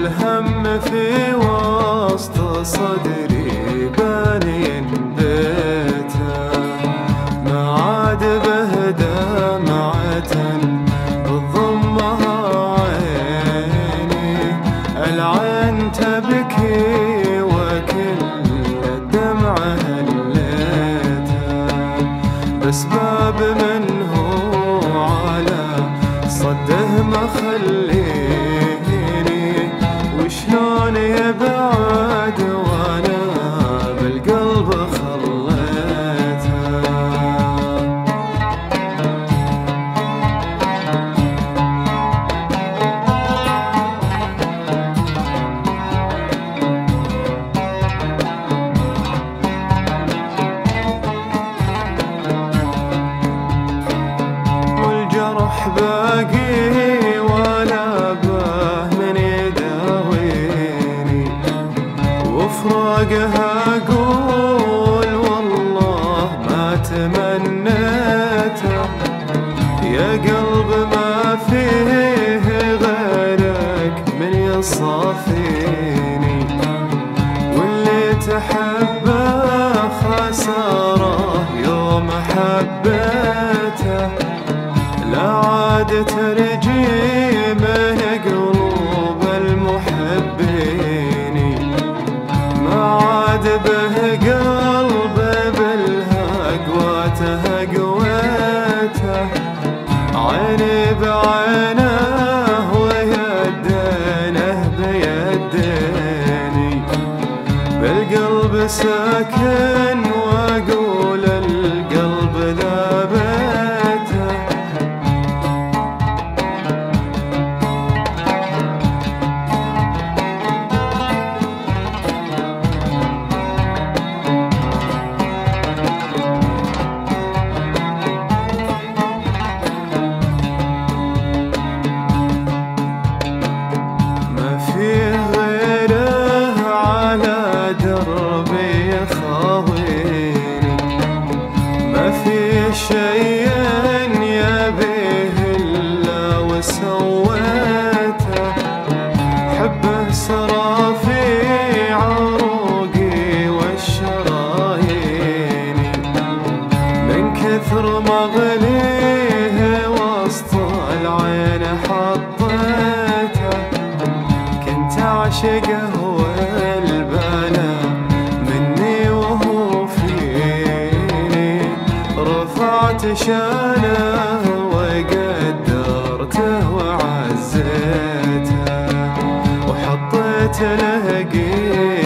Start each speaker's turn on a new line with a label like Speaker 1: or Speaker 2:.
Speaker 1: والهم في وسط صدري باني بيته، ما عاد به دمعة بتضمها عيني، العين تبكي وكل الدمعة هليتها، بسباب من هو على صده ما خليني، وشلون يبعد وانا بالقلب خليته. والجرح باقي ولا به من يداويني، وفراقها اقول والله ما تمنيته، يا قلب ما فيه غيرك من يصافيني، واللي تحبه خساره يوم حبيته، لا عاد ترجي من قلوب المحبين، ما عاد به قلب بالهقوته قويته، عيني بعينه ويدينه بيديني، بالقلب ساكن واقول القلب ذابته. ما في شيء يبيه إلا وسويته، حبه سرى في عروقي والشرايين، من كثر مغليه وسط العين حطيته، كنت أعشقه والبلا مني وهو فيني، رفعت شانه وقدرته وعزيته، وحطيت له قيمة